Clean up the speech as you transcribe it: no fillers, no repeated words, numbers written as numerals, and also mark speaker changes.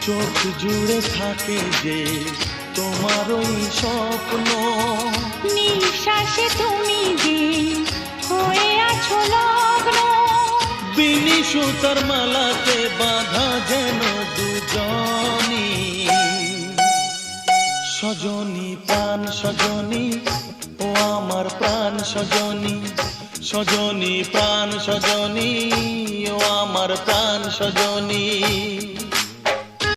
Speaker 1: চোখ জুড়ে থাকে যে তোমার ওই স্বপ্ন,
Speaker 2: নিঃশ্বাসে তুমি যে হয়ে আছো লগ্ন।
Speaker 1: বিনি সুতার মালাতে বাঁধা যেন দুজনি, সজনী প্রাণ সজনী ও আমার প্রাণ সজনী, সজনী প্রাণ সজনী ও আমার প্রাণ সজনী।